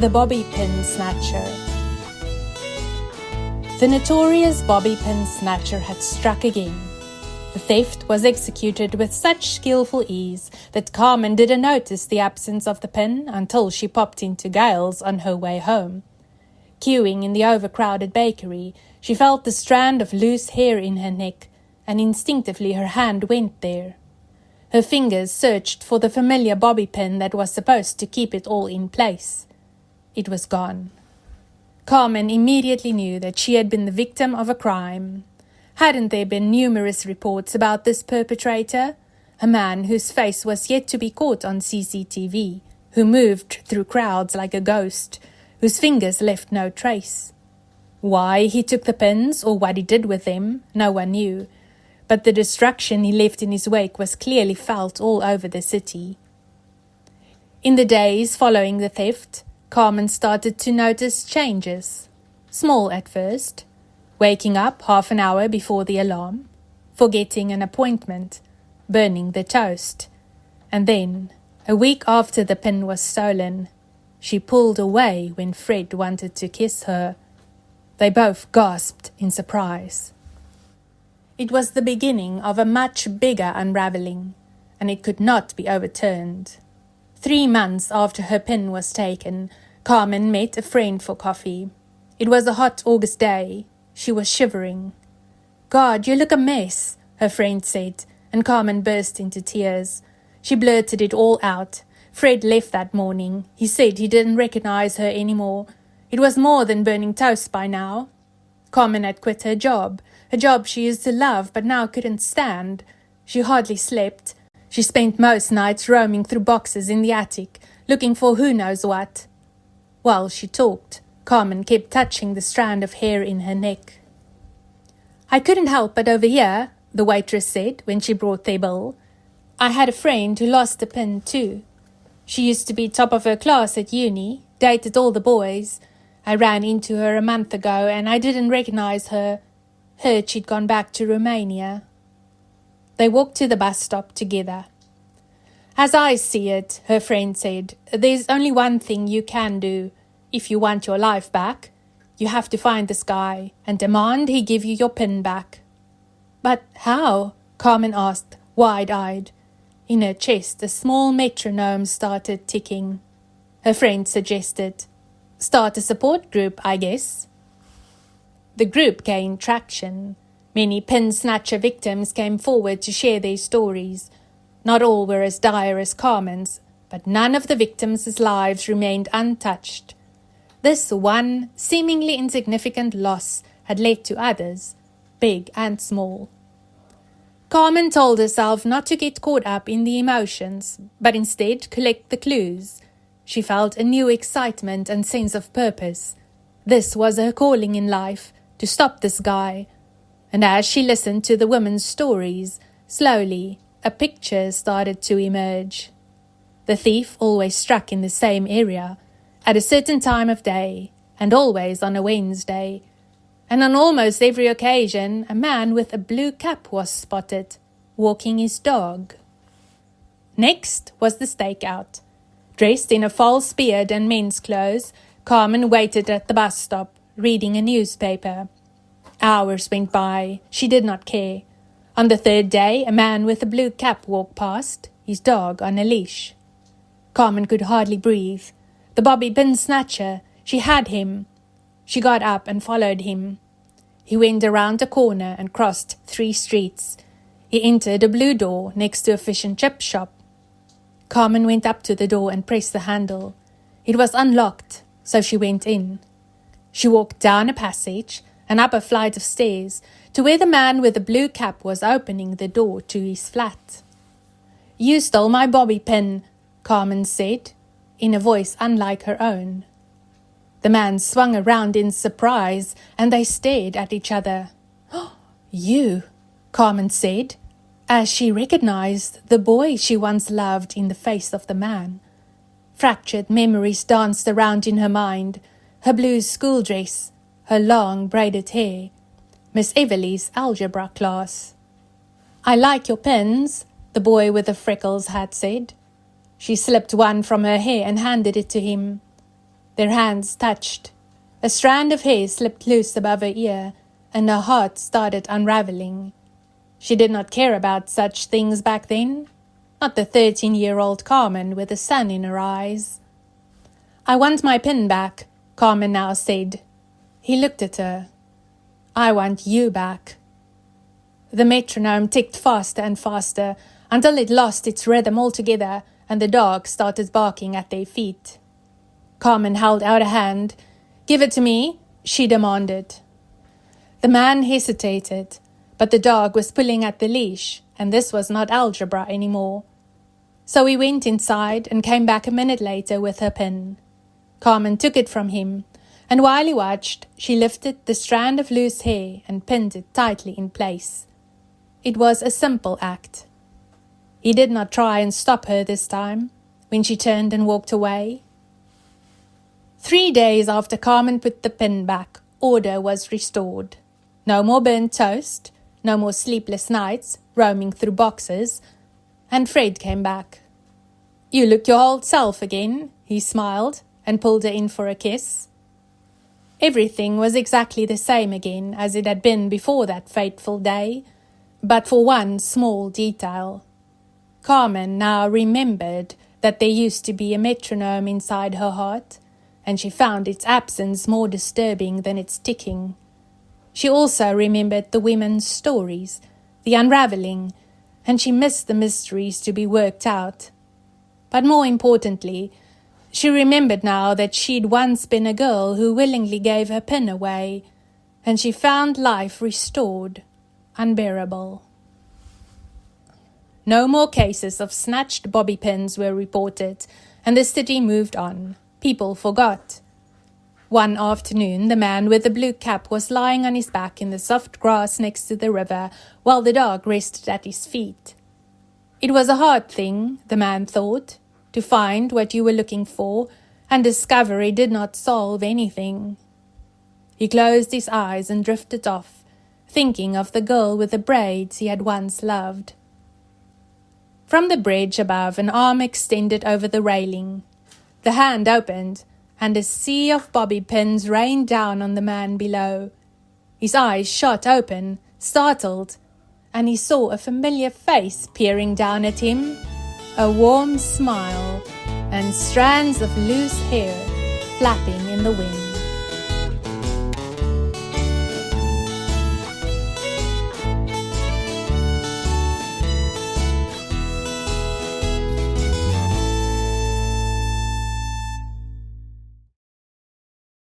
The Bobby Pin Snatcher. The notorious Bobby Pin Snatcher had struck again. The theft was executed with such skillful ease that Carmen didn't notice the absence of the pin until she popped into Gale's on her way home. Queuing in the overcrowded bakery, she felt the strand of loose hair in her neck, and instinctively her hand went there. Her fingers searched for the familiar bobby pin that was supposed to keep it all in place. It was gone. Carmen immediately knew that she had been the victim of a crime. Hadn't there been numerous reports about this perpetrator? A man whose face was yet to be caught on CCTV, who moved through crowds like a ghost, whose fingers left no trace. Why he took the pins or what he did with them, no one knew, but the destruction he left in his wake was clearly felt all over the city. In the days following the theft, Carmen started to notice changes. Small at first. Waking up half an hour before the alarm, forgetting an appointment, burning the toast. And then, a week after the pin was stolen, she pulled away when Fred wanted to kiss her. They both gasped in surprise. It was the beginning of a much bigger unraveling, and it could not be overturned. 3 months after her pin was taken, Carmen met a friend for coffee. It was a hot August day. She was shivering. "God, you look a mess," her friend said, and Carmen burst into tears. She blurted it all out. Fred left that morning. He said he didn't recognize her anymore. It was more than burning toast by now. Carmen had quit her job, a job she used to love but now couldn't stand. She hardly slept. She spent most nights roaming through boxes in the attic, looking for who knows what. While she talked, Carmen kept touching the strand of hair in her neck. "I couldn't help but overhear," the waitress said when she brought their bill. "I had a friend who lost a pin too. She used to be top of her class at uni, dated all the boys. I ran into her a month ago and I didn't recognize her. Heard she'd gone back to Romania." They walked to the bus stop together. "As I see it," her friend said, "there's only one thing you can do. If you want your life back, you have to find this guy and demand he give you your pin back." "But how?" Carmen asked, wide-eyed. In her chest, a small metronome started ticking. Her friend suggested, "Start a support group, I guess." The group gained traction. Many pin snatcher victims came forward to share their stories. Not all were as dire as Carmen's, but none of the victims' lives remained untouched. This one seemingly insignificant loss had led to others, big and small. Carmen told herself not to get caught up in the emotions, but instead collect the clues. She felt a new excitement and sense of purpose. This was her calling in life, to stop this guy. And as she listened to the women's stories, slowly a picture started to emerge. The thief always struck in the same area, at a certain time of day, and always on a Wednesday. And on almost every occasion, a man with a blue cap was spotted, walking his dog. Next was the stakeout. Dressed in a false beard and men's clothes, Carmen waited at the bus stop, reading a newspaper. Hours went by. She did not care. On the 3rd day, a man with a blue cap walked past, his dog on a leash. Carmen could hardly breathe. The Bobby Pin Snatcher. She had him. She got up and followed him. He went around a corner and crossed 3 streets. He entered a blue door next to a fish and chip shop. Carmen went up to the door and pressed the handle. It was unlocked, so she went in. She walked down a passage and up a flight of stairs to where the man with the blue cap was opening the door to his flat. "You stole my bobby pin," Carmen said, in a voice unlike her own. The man swung around in surprise, and they stared at each other. "Oh, you," Carmen said, as she recognized the boy she once loved in the face of the man. Fractured memories danced around in her mind, her blue school dress, her long braided hair, Miss Everly's algebra class. "I like your pins," the boy with the freckles had said. She slipped one from her hair and handed it to him. Their hands touched. A strand of hair slipped loose above her ear, and her heart started unraveling. She did not care about such things back then. Not the 13-year-old Carmen with the sun in her eyes. "I want my pin back," Carmen now said. He looked at her. "I want you back." The metronome ticked faster and faster until it lost its rhythm altogether and the dogs started barking at their feet. Carmen held out a hand. "Give it to me," she demanded. The man hesitated, but the dog was pulling at the leash, and this was not algebra anymore. So he went inside and came back a minute later with her pin. Carmen took it from him, and while he watched, she lifted the strand of loose hair and pinned it tightly in place. It was a simple act. He did not try and stop her this time, when she turned and walked away. 3 days after Carmen put the pin back, order was restored. No more burnt toast, no more sleepless nights, roaming through boxes, and Fred came back. "You look your old self again," he smiled, and pulled her in for a kiss. Everything was exactly the same again as it had been before that fateful day, but for one small detail. Carmen now remembered that there used to be a metronome inside her heart, and she found its absence more disturbing than its ticking. She also remembered the women's stories, the unravelling, and she missed the mysteries to be worked out. But more importantly, she remembered now that she'd once been a girl who willingly gave her pin away, and she found life restored, unbearable. No more cases of snatched bobby pins were reported, and the city moved on. People forgot. One afternoon, the man with the blue cap was lying on his back in the soft grass next to the river, while the dog rested at his feet. It was a hard thing, the man thought, to find what you were looking for, and discovery did not solve anything. He closed his eyes and drifted off, thinking of the girl with the braids he had once loved. From the bridge above, an arm extended over the railing. The hand opened, and a sea of bobby pins rained down on the man below. His eyes shot open, startled, and he saw a familiar face peering down at him, a warm smile, and strands of loose hair flapping in the wind.